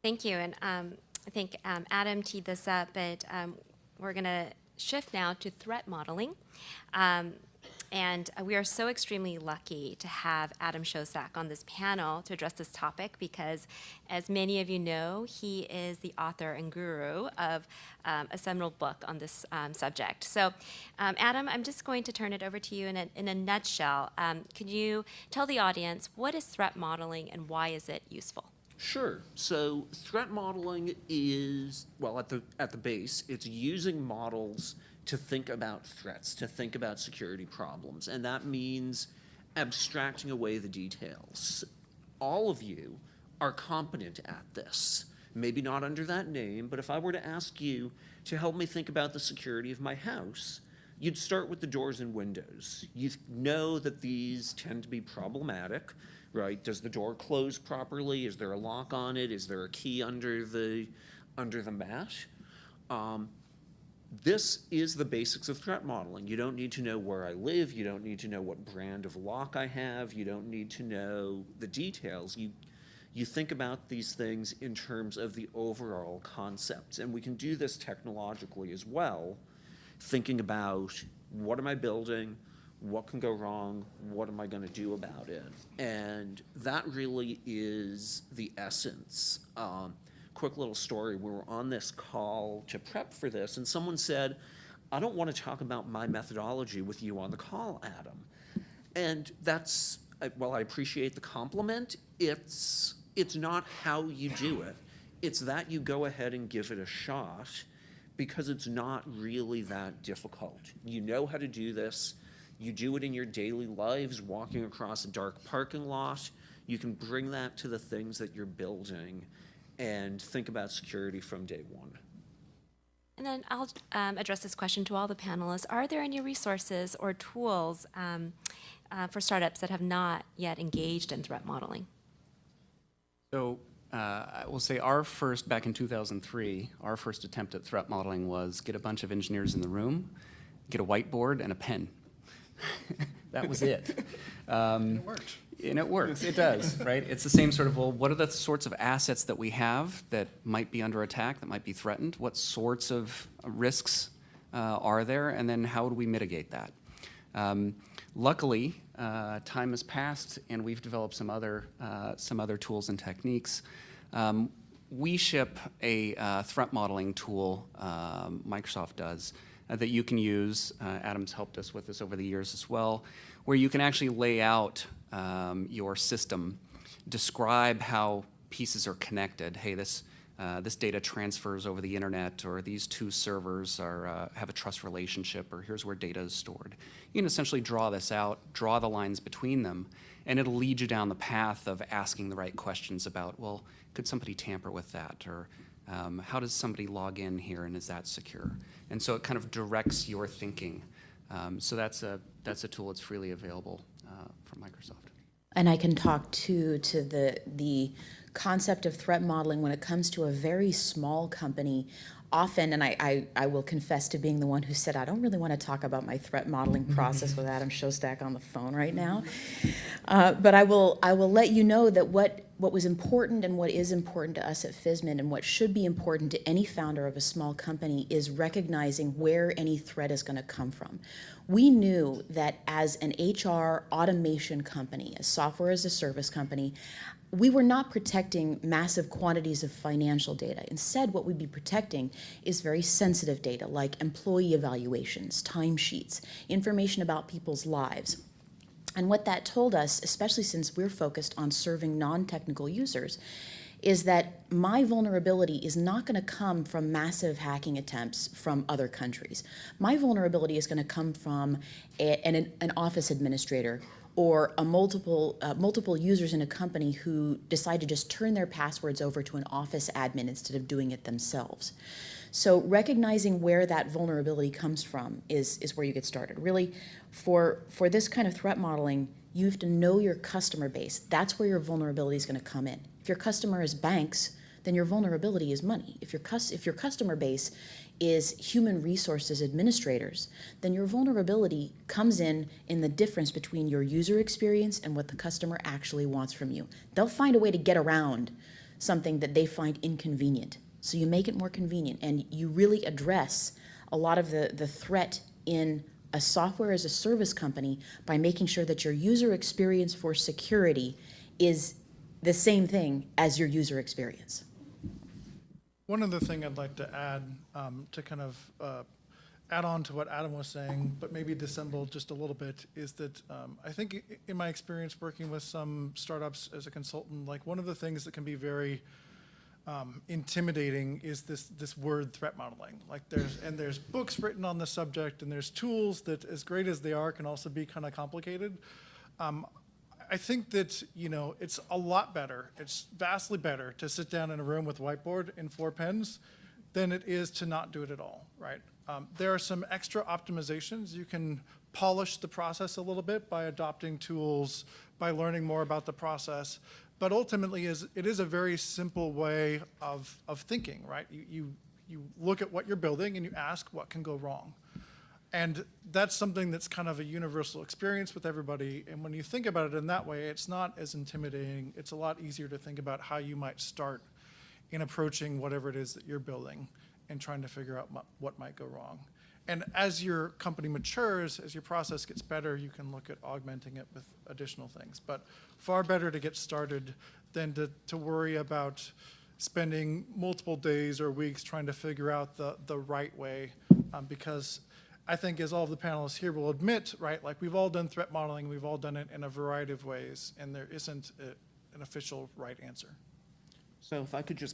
Thank you. And I think Adam teed this up, but we're going to shift now to threat modeling. And we are so extremely lucky to have Adam Shostack on this panel to address this topic because, as many of you know, he is the author and guru of a seminal book on this subject. So, Adam, I'm just going to turn it over to you in a nutshell. Could you tell the audience what is threat modeling and why is it useful? Sure. So threat modeling is, well, at the base, it's using models to think about threats, to think about security problems, and that means abstracting away the details. All of you are competent at this. Maybe not under that name, but if I were to ask you to help me think about the security of my house, you'd start with the doors and windows. You know that these tend to be problematic, right? Does the door close properly? Is there a lock on it? Is there a key under the mat? This is the basics of threat modeling. You don't need to know where I live. You don't need to know what brand of lock I have. You don't need to know the details. You think about these things in terms of the overall concepts. And we can do this technologically as well, thinking about what am I building, what can go wrong, what am I going to do about it? And that really is the essence. Quick little story, we were on this call to prep for this, and someone said, I don't want to talk about my methodology with you on the call, Adam. And that's, well, I appreciate the compliment. It's not how you do it. It's that you go ahead and give it a shot because it's not really that difficult. You know how to do this. You do it in your daily lives, walking across a dark parking lot. You can bring that to the things that you're building and think about security from day one. And then I'll address this question to all the panelists. Are there any resources or tools for startups that have not yet engaged in threat modeling? So I will say back in 2003, our first attempt at threat modeling was get a bunch of engineers in the room, get a whiteboard and a pen. That was it. It worked. And it works, it does, right? It's the same sort of, well, what are the sorts of assets that we have that might be under attack, that might be threatened? What sorts of risks are there? And then how do we mitigate that? Luckily, time has passed and we've developed some other tools and techniques. We ship a threat modeling tool, Microsoft does, that you can use. Adam's helped us with this over the years as well, where you can actually lay out your system, describe how pieces are connected. Hey, this data transfers over the internet, or these two servers have a trust relationship, or here's where data is stored. You can essentially draw this out, draw the lines between them, and it'll lead you down the path of asking the right questions about, well, could somebody tamper with that? Or how does somebody log in here, and is that secure? And so it kind of directs your thinking. So that's a tool that's freely available from Microsoft. And I can talk to the concept of threat modeling when it comes to a very small company. Often, and I will confess to being the one who said, I don't really want to talk about my threat modeling process with Adam Shostack on the phone right now. But I will let you know that what was important and what is important to us at Fizzmint and what should be important to any founder of a small company is recognizing where any threat is going to come from. We knew that as an HR automation company, a software as a service company, we were not protecting massive quantities of financial data. Instead, what we'd be protecting is very sensitive data like employee evaluations, timesheets, information about people's lives. And what that told us, especially since we're focused on serving non-technical users, is that my vulnerability is not going to come from massive hacking attempts from other countries. My vulnerability is going to come from an office administrator or multiple users in a company who decide to just turn their passwords over to an office admin instead of doing it themselves. So recognizing where that vulnerability comes from is where you get started. Really, for this kind of threat modeling, you have to know your customer base. That's where your vulnerability is going to come in. If your customer is banks, then your vulnerability is money. If your customer base is human resources administrators, then your vulnerability comes in the difference between your user experience and what the customer actually wants from you. They'll find a way to get around something that they find inconvenient. So you make it more convenient, and you really address a lot of the threat in a software as a service company by making sure that your user experience for security is the same thing as your user experience. One other thing I'd like to add to kind of add on to what Adam was saying, but maybe dissemble just a little bit, is that I think in my experience working with some startups as a consultant, like one of the things that can be very intimidating is this word threat modeling. Like there's books written on the subject, and there's tools that, as great as they are, can also be kind of complicated. I think that, it's a lot better, it's vastly better to sit down in a room with a whiteboard and 4 pens than it is to not do it at all, right? There are some extra optimizations. You can polish the process a little bit by adopting tools, by learning more about the process. But ultimately, it is a very simple way of thinking, right? You look at what you're building and you ask what can go wrong. And that's something that's kind of a universal experience with everybody. And when you think about it in that way, it's not as intimidating. It's a lot easier to think about how you might start in approaching whatever it is that you're building and trying to figure out what might go wrong. And as your company matures, as your process gets better, you can look at augmenting it with additional things. But far better to get started than to worry about spending multiple days or weeks trying to figure out the right way, because I think, as all of the panelists here will admit, right, like we've all done threat modeling, we've all done it in a variety of ways, and there isn't an official right answer. So if I could just